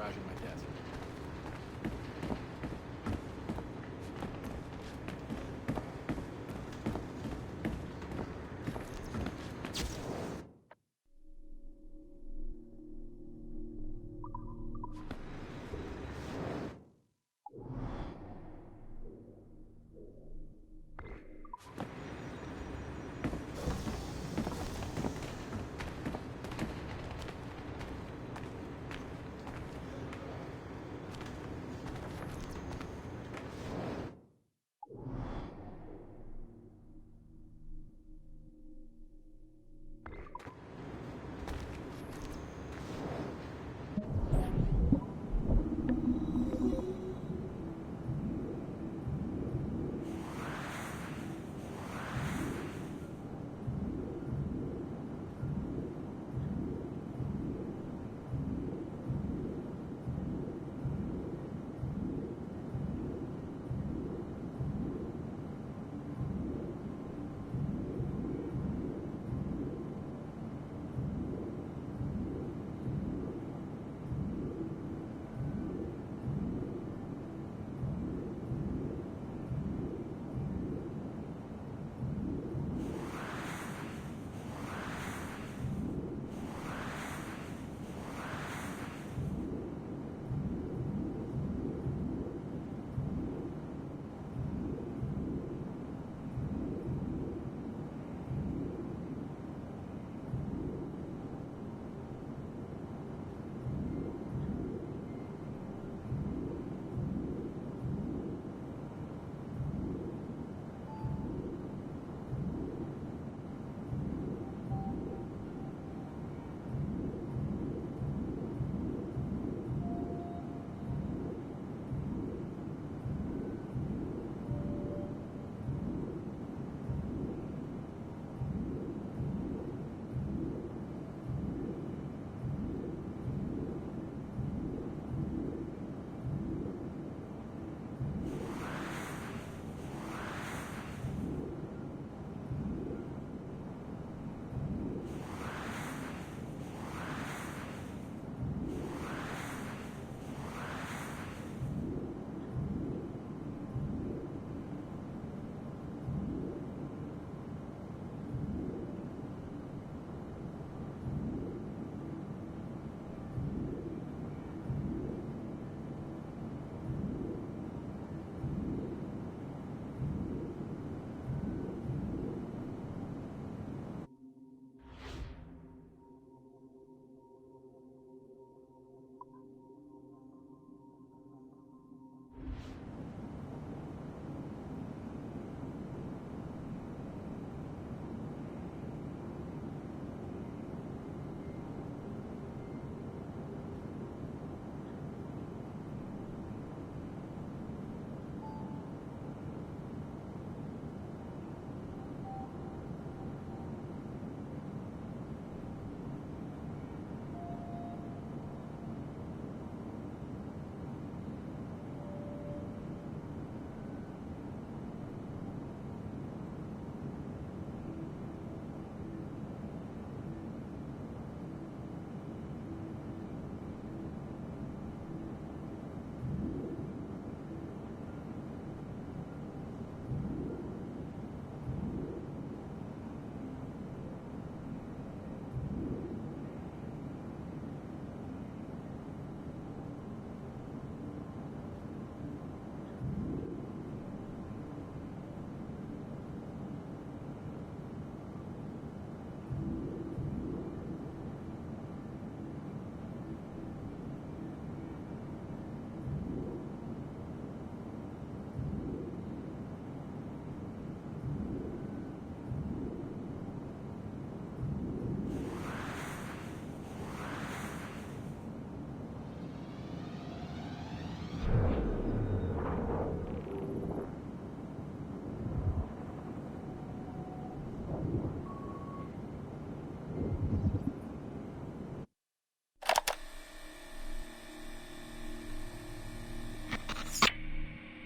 garage at my desk.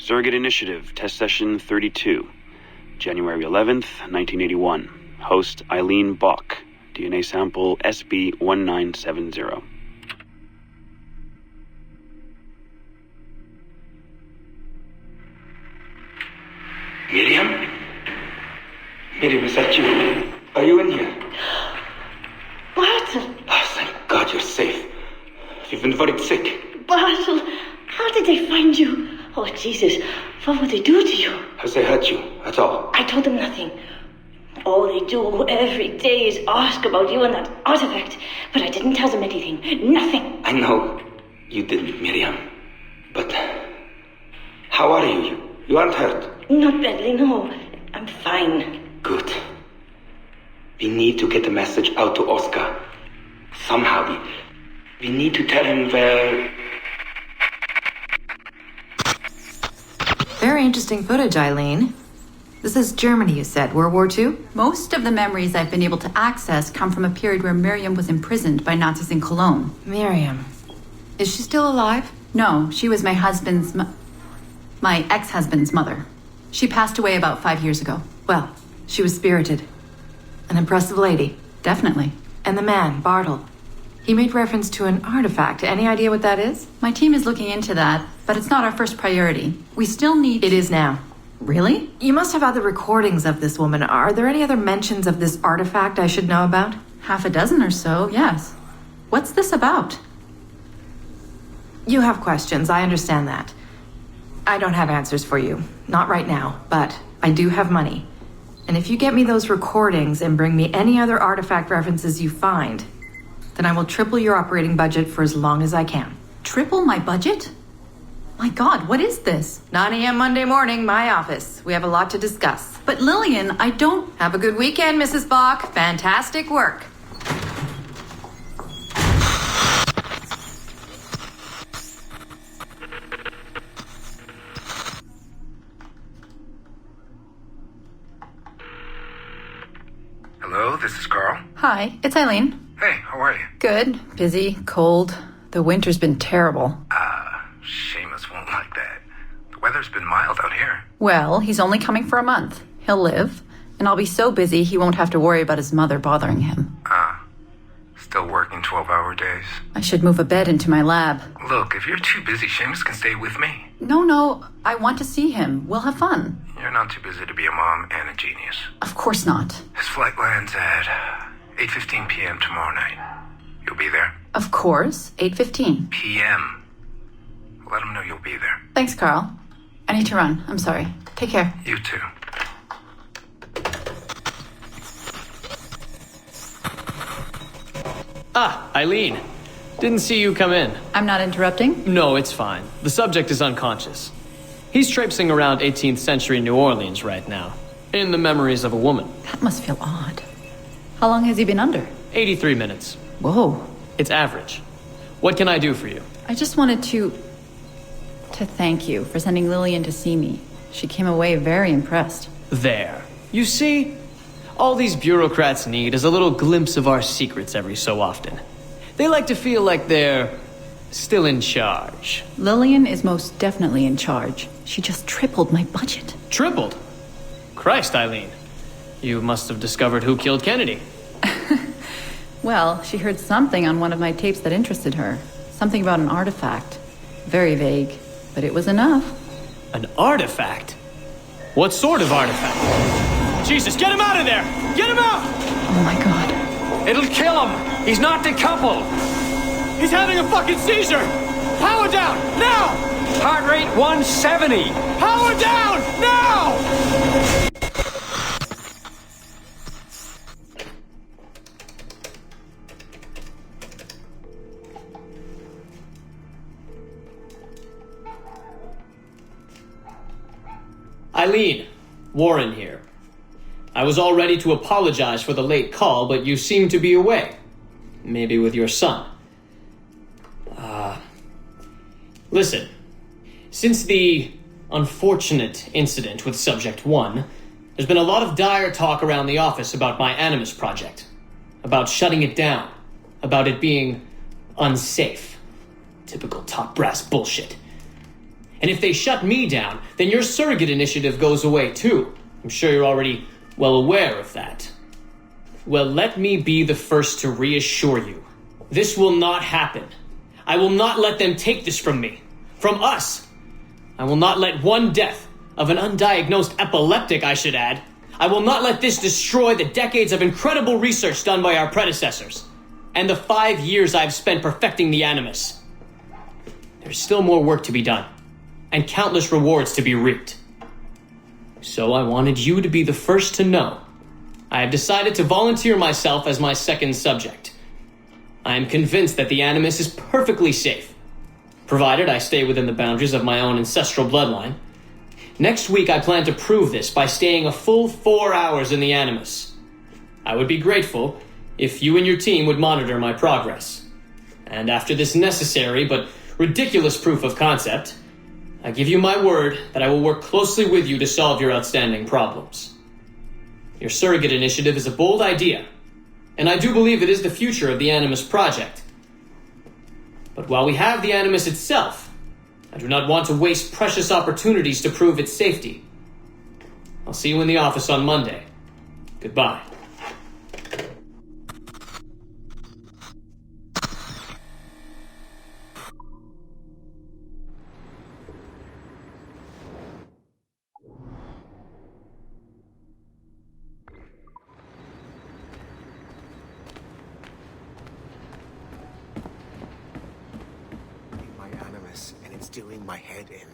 Surrogate Initiative, Test Session 32, January 11th, 1981. Host Eileen Bach, DNA sample SB1970. Miriam, is that you? Are you in here? Bartle! Oh, thank God you're safe. You've been very sick. Bartle! How did they find you? Oh, Jesus. What would they do to you? Has they hurt you at all? I told them nothing. All they do every day is ask about you and that artifact. But I didn't tell them anything. Nothing. I know you didn't, Miriam. But how are you? You aren't hurt? Not badly, no. I'm fine. Good. We need to get the message out to Oscar. Somehow. We need to tell him where... Very interesting footage, Eileen. This is Germany, you said. World War II? Most of the memories I've been able to access come from a period where Miriam was imprisoned by Nazis in Cologne. Miriam. Is she still alive? No, she was my ex-husband's mother. She passed away about 5 years ago. Well, she was spirited. An impressive lady. Definitely. And the man, Bartle. He made reference to an artifact. Any idea what that is? My team is looking into that, but it's not our first priority. We still need... It is now. Really? You must have other recordings of this woman. Are there any other mentions of this artifact I should know about? Half a dozen or so, yes. What's this about? You have questions, I understand that. I don't have answers for you. Not right now, but I do have money. And if you get me those recordings and bring me any other artifact references you find, then I will triple your operating budget for as long as I can. Triple my budget? My God, what is this? 9 a.m. Monday morning, my office. We have a lot to discuss. But Lillian, I don't... Have a good weekend, Mrs. Bach. Fantastic work. Hello, this is Carl. Hi, it's Eileen. Hey, how are you? Good, busy, cold. The winter's been terrible. Seamus won't like that. The weather's been mild out here. Well, he's only coming for a month. He'll live, and I'll be so busy he won't have to worry about his mother bothering him. Still working 12-hour days. I should move a bed into my lab. Look, if you're too busy, Seamus can stay with me. No, I want to see him. We'll have fun. You're not too busy to be a mom and a genius. Of course not. His flight lands at 8:15 p.m. tomorrow night. You'll be there? Of course, 8:15. p.m. Let him know you'll be there. Thanks, Carl. I need to run. I'm sorry. Take care. You too. Eileen. Didn't see you come in. I'm not interrupting? No, it's fine. The subject is unconscious. He's traipsing around 18th century New Orleans right now, in the memories of a woman. That must feel odd. How long has he been under? 83 minutes. Whoa. It's average. What can I do for you? I just wanted to thank you for sending Lillian to see me. She came away very impressed. There. You see? All these bureaucrats need is a little glimpse of our secrets every so often. They like to feel like they're still in charge. Lillian is most definitely in charge. She just tripled my budget. Tripled? Christ, Eileen. You must have discovered who killed Kennedy. Well, she heard something on one of my tapes that interested her. Something about an artifact. Very vague, but it was enough. An artifact? What sort of artifact? Jesus, get him out of there! Get him out! Oh my God. It'll kill him! He's not decoupled! He's having a fucking seizure! Power down, now! Heart rate 170! Power down, now! Eileen, Warren here. I was all ready to apologize for the late call, but you seem to be away. Maybe with your son. Listen. Since the unfortunate incident with Subject 1, there's been a lot of dire talk around the office about my Animus project. About shutting it down. About it being unsafe. Typical top brass bullshit. And if they shut me down, then your surrogate initiative goes away too. I'm sure you're already well aware of that. Well, let me be the first to reassure you. This will not happen. I will not let them take this from me. From us. I will not let one death, of an undiagnosed epileptic I should add, I will not let this destroy the decades of incredible research done by our predecessors, and the 5 years I've spent perfecting the Animus. There's still more work to be done, and countless rewards to be reaped. So I wanted you to be the first to know. I have decided to volunteer myself as my second subject. I am convinced that the Animus is perfectly safe, provided I stay within the boundaries of my own ancestral bloodline. Next week, I plan to prove this by staying a full 4 hours in the Animus. I would be grateful if you and your team would monitor my progress. And after this necessary but ridiculous proof of concept, I give you my word that I will work closely with you to solve your outstanding problems. Your surrogate initiative is a bold idea, and I do believe it is the future of the Animus project. But while we have the Animus itself, I do not want to waste precious opportunities to prove its safety. I'll see you in the office on Monday. Goodbye. My Animus, and it's doing my head in.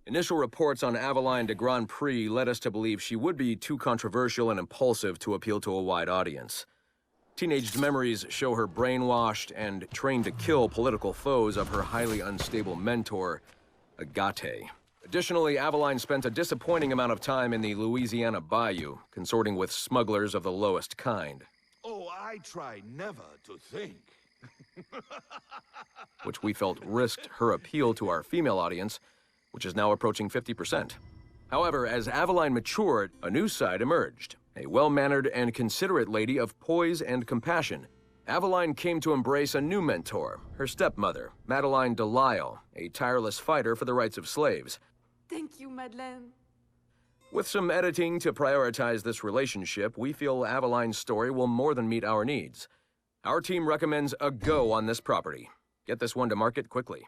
Initial reports on Aveline de Grand Prix led us to believe she would be too controversial and impulsive to appeal to a wide audience. Teenage memories show her brainwashed and trained to kill political foes of her highly unstable mentor, Agate. Additionally, Aveline spent a disappointing amount of time in the Louisiana bayou, consorting with smugglers of the lowest kind. Oh, I try never to think. Which we felt risked her appeal to our female audience, which is now approaching 50%. However, as Aveline matured, a new side emerged. A well-mannered and considerate lady of poise and compassion. Aveline came to embrace a new mentor, her stepmother, Madeleine Delisle, a tireless fighter for the rights of slaves. Thank you, Madeleine. With some editing to prioritize this relationship, we feel Aveline's story will more than meet our needs. Our team recommends a go on this property. Get this one to market quickly.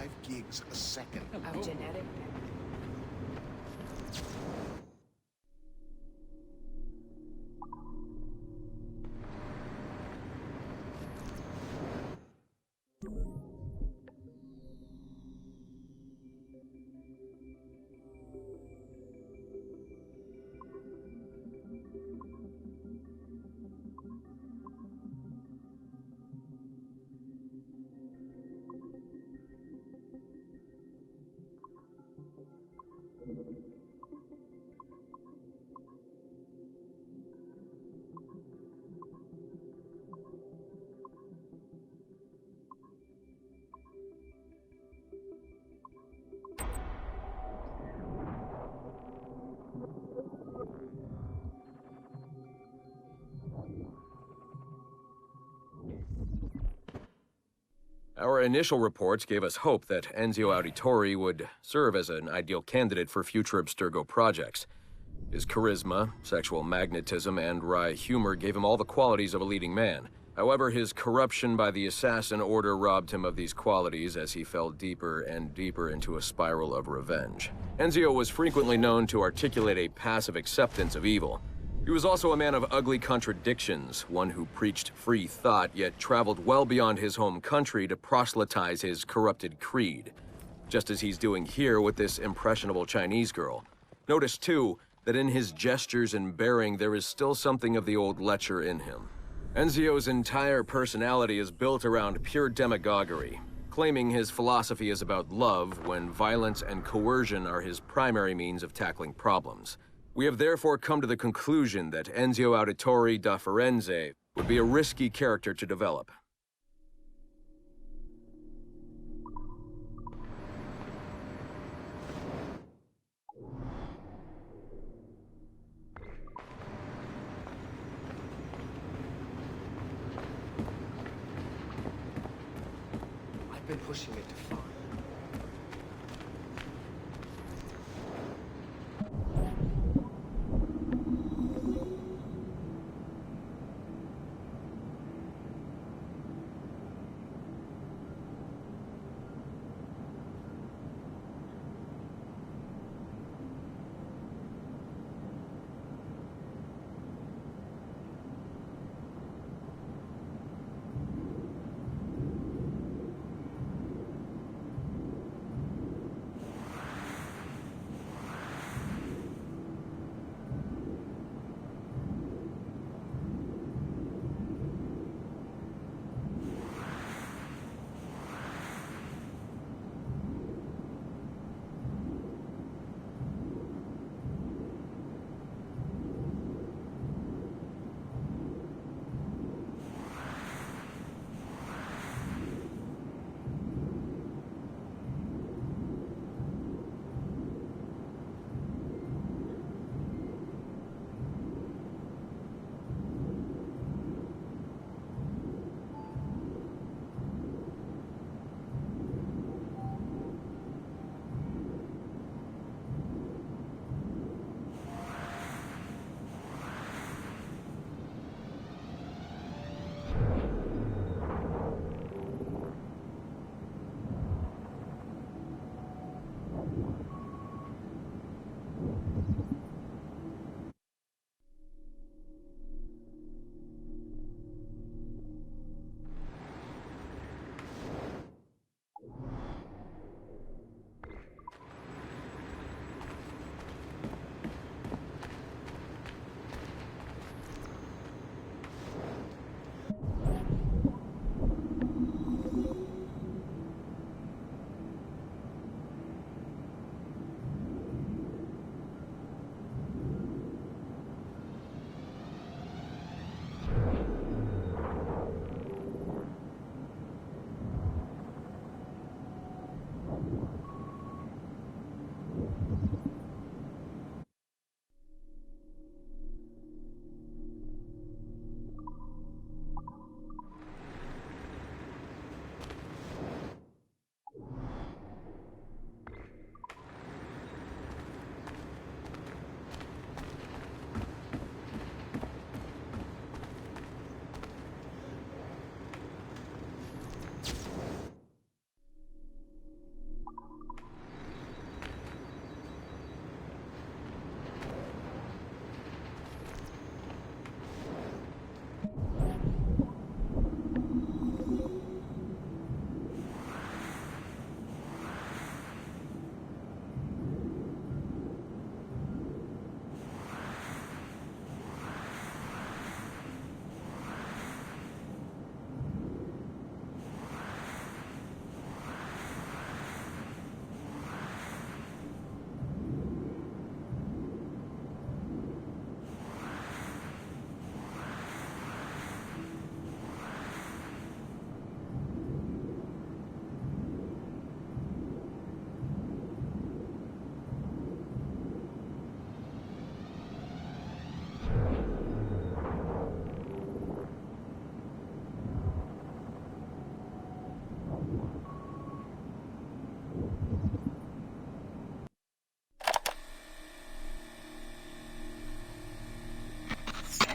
5 gigs a second. Of genetic. Our initial reports gave us hope that Enzio Auditore would serve as an ideal candidate for future Abstergo projects. His charisma, sexual magnetism, and wry humor gave him all the qualities of a leading man. However, his corruption by the Assassin Order robbed him of these qualities as he fell deeper and deeper into a spiral of revenge. Enzio was frequently known to articulate a passive acceptance of evil. He was also a man of ugly contradictions, one who preached free thought yet traveled well beyond his home country to proselytize his corrupted creed, just as he's doing here with this impressionable Chinese girl. Notice, too, that in his gestures and bearing there is still something of the old lecher in him. Enzio's entire personality is built around pure demagoguery, claiming his philosophy is about love when violence and coercion are his primary means of tackling problems. We have therefore come to the conclusion that Enzio Auditore da Firenze would be a risky character to develop. I've been pushing it to far.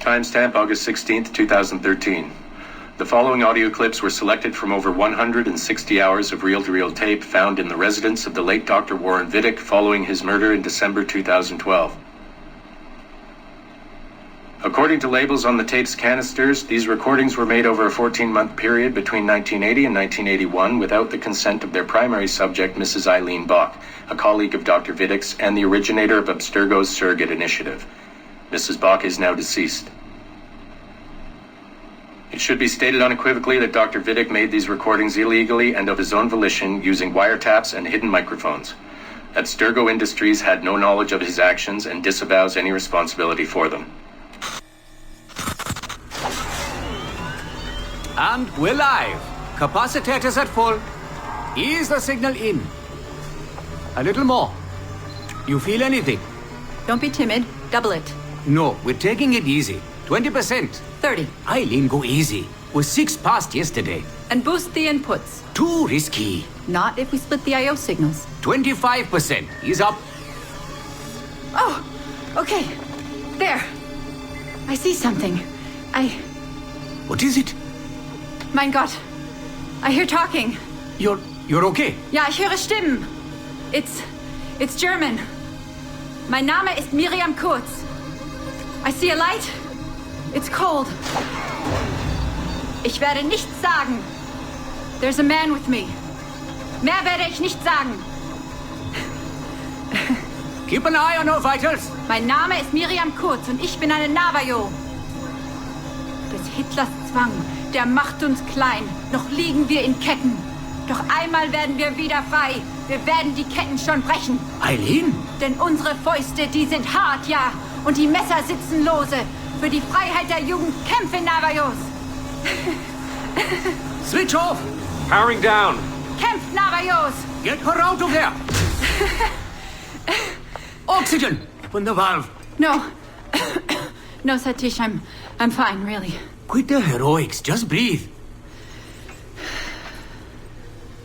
timestamp August 16th, 2013. The following audio clips were selected from over 160 hours of reel-to-reel tape found in the residence of the late Dr. Warren Vidic following his murder in December 2012. According to labels on the tape's canisters, these recordings were made over a 14-month period between 1980 and 1981 without the consent of their primary subject, Mrs. Eileen Bach, a colleague of Dr. Vidic's and the originator of Abstergo's surrogate initiative. Mrs. Bach is now deceased. It should be stated unequivocally that Dr. Vidic made these recordings illegally and of his own volition using wiretaps and hidden microphones. Abstergo Industries had no knowledge of his actions and disavows any responsibility for them. And we're live. Capacitors at full. Ease the signal in. A little more. You feel anything? Don't be timid. Double it. No, we're taking it easy. 20%. 30. Eileen, go easy. We're 6 past yesterday. And boost the inputs. Too risky. Not if we split the I/O signals. 25%. Ease up. Oh, okay. There. I see something. What is it? Mein Gott. I hear talking. You're okay? Ja, ich höre Stimmen. It's German. Mein Name ist Miriam Kurz. I see a light. It's cold. Ich werde nichts sagen. There's a man with me. Mehr werde ich nicht sagen. Keep an eye on our vitals. Mein Name ist Miriam Kurz und ich bin eine Navajo. Des Hitlers Zwang, der macht uns klein. Noch liegen wir in Ketten. Doch einmal werden wir wieder frei. Wir werden die Ketten schon brechen. Eileen? Denn unsere Fäuste, die sind hart, ja. Und die Messer sitzen lose. Für die Freiheit der Jugend kämpfen Navajos. Switch off. Powering down. Kämpft Navajos. Get her out of there. Oxygen. Open the valve. No. No, Satish, I'm fine, really. Quit the heroics. Just breathe.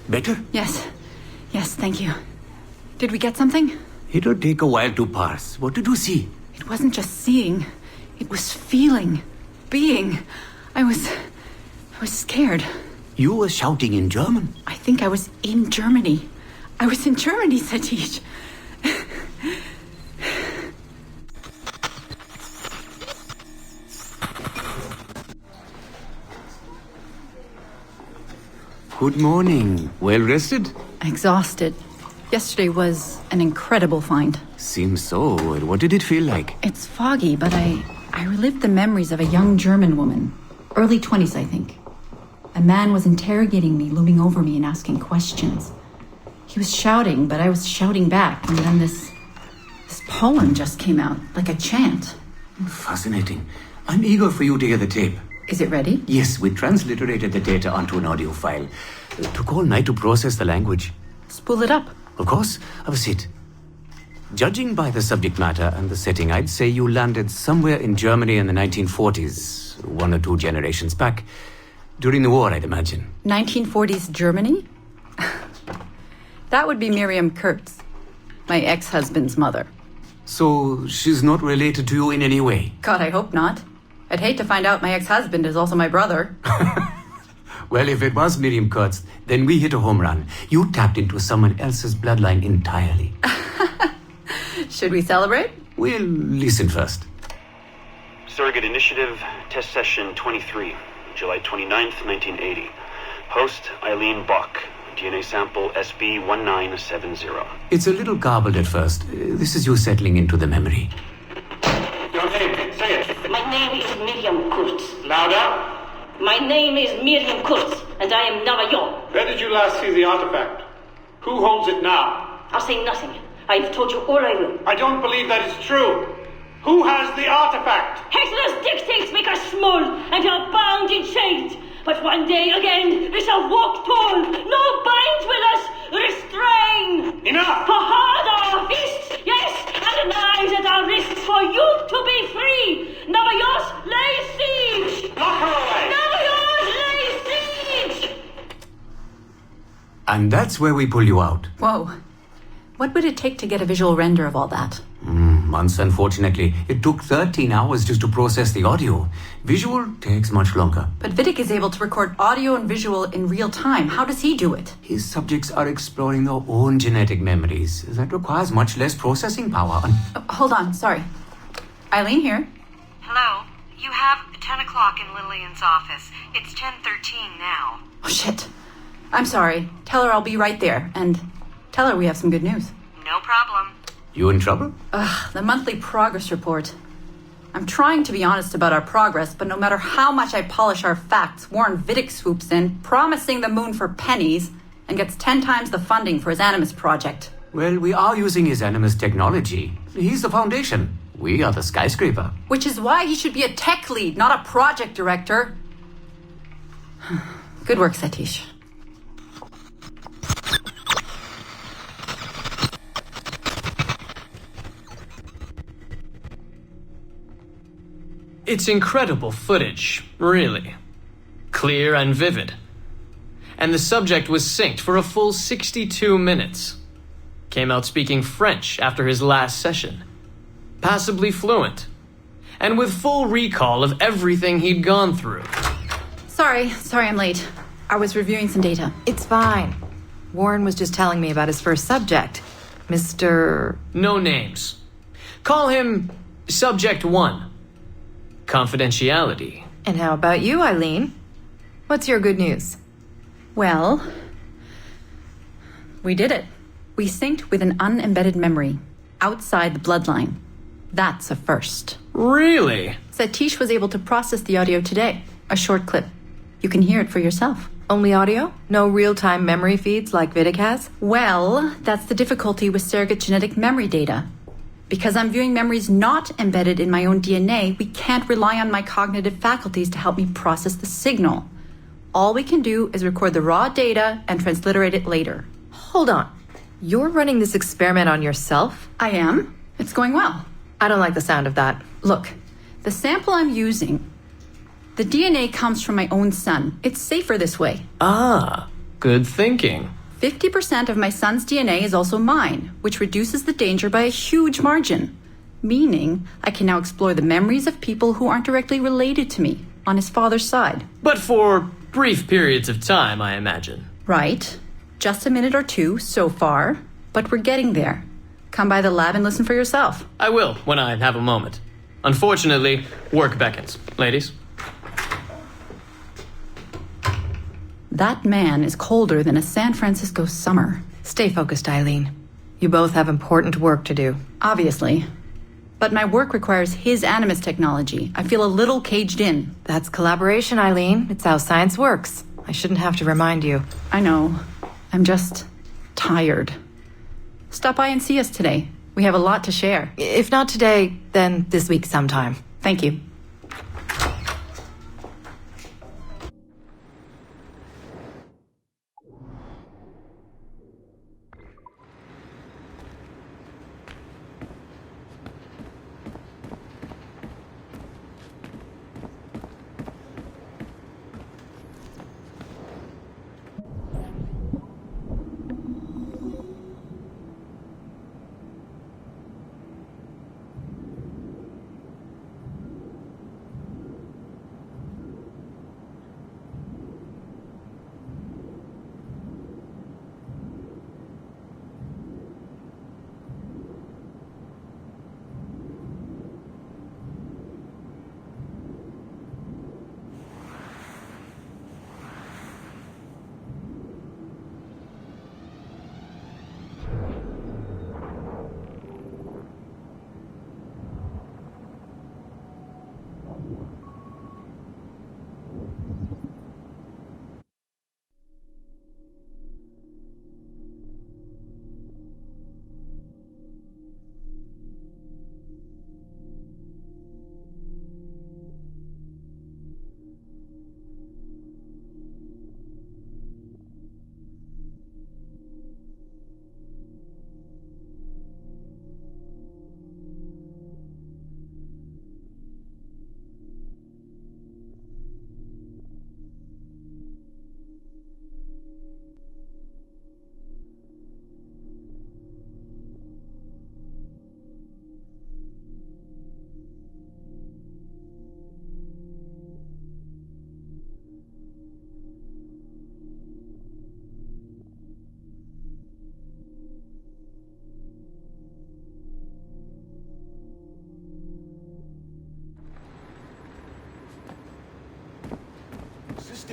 Better? Yes. Yes, thank you. Did we get something? It'll take a while to parse. What did you see? It wasn't just seeing. It was feeling. Being. I was scared. You were shouting in German? I think I was in Germany. I was in Germany, Satish. Good morning. Well rested? Exhausted. Yesterday was an incredible find. Seems so. What did it feel like? It's foggy, but I relived the memories of a young German woman. Early 20s, I think. A man was interrogating me, looming over me and asking questions. He was shouting, but I was shouting back, and then this poem just came out, like a chant. Fascinating. I'm eager for you to hear the tape. Is it ready? Yes, we transliterated the data onto an audio file. Took all night to process the language. Spool it up. Of course. Have a seat. Judging by the subject matter and the setting, I'd say you landed somewhere in Germany in the 1940s, 1 or 2 generations back. During the war, I'd imagine. 1940s Germany? That would be Miriam Kurz, my ex-husband's mother. So she's not related to you in any way? God, I hope not. I'd hate to find out my ex-husband is also my brother. Well, if it was Miriam Kurz, then we hit a home run. You tapped into someone else's bloodline entirely. Should we celebrate? We'll listen first. Surrogate Initiative, Test Session 23, July 29th, 1980. Host, Eileen Bach. DNA sample SB1970. It's a little garbled at first. This is you settling into the memory. Your name, say it. My name is Miriam Kurz. Louder. My name is Miriam Kurz, and I am Navajo. Where did you last see the artifact? Who holds it now? I'll say nothing. I've told you all I will. I don't believe that is true. Who has the artifact? Hitler's dictates make us small, and are bound in chains. But one day again, we shall walk tall. No binds will us restrain. Enough! For hard our fists, yes, and knives at our wrists, for you to be free. Navajos lay siege. Lock her away. Navajos lay siege. And that's where we pull you out. Whoa. What would it take to get a visual render of all that? months, unfortunately. It took 13 hours just to process the audio. Visual takes much longer. But Vidic is able to record audio and visual in real time. How does he do it? His subjects are exploring their own genetic memories. That requires much less processing power. Hold on, sorry. Eileen here. Hello. You have 10 o'clock in Lillian's office. It's 10:13 now. Oh, shit. I'm sorry. Tell her I'll be right there. And tell her we have some good news. No problem. You in trouble? The monthly progress report. I'm trying to be honest about our progress, but no matter how much I polish our facts, Warren Vidic swoops in, promising the moon for pennies, and gets 10 times the funding for his Animus project. Well, we are using his Animus technology. He's the foundation. We are the skyscraper. Which is why he should be a tech lead, not a project director. Good work, Satish. It's incredible footage, really. Clear and vivid. And the subject was synced for a full 62 minutes. Came out speaking French after his last session. Passably fluent. And with full recall of everything he'd gone through. Sorry I'm late. I was reviewing some data. It's fine. Warren was just telling me about his first subject, Mr. No names. Call him Subject 1. Confidentiality. And how about you, Eileen? What's your good news? Well, we did it. We synced with an unembedded memory outside the bloodline. That's a first. Really? Satish was able to process the audio today. A short clip. You can hear it for yourself. Only audio? No real-time memory feeds like Vidic has? Well, that's the difficulty with surrogate genetic memory data. Because I'm viewing memories not embedded in my own DNA, we can't rely on my cognitive faculties to help me process the signal. All we can do is record the raw data and transliterate it later. Hold on. You're running this experiment on yourself? I am. It's going well. I don't like the sound of that. Look, the sample I'm using, the DNA comes from my own son. It's safer this way. Ah, good thinking. 50% of my son's DNA is also mine, which reduces the danger by a huge margin. Meaning, I can now explore the memories of people who aren't directly related to me on his father's side. But for brief periods of time, I imagine. Right. Just a minute or two so far, but we're getting there. Come by the lab and listen for yourself. I will, when I have a moment. Unfortunately, work beckons. Ladies? That man is colder than a San Francisco summer. Stay focused, Eileen. You both have important work to do. Obviously. But my work requires his Animus technology. I feel a little caged in. That's collaboration, Eileen. It's how science works. I shouldn't have to remind you. I know. I'm just tired. Stop by and see us today. We have a lot to share. If not today, then this week sometime. Thank you.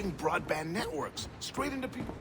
pumping broadband networks straight into people.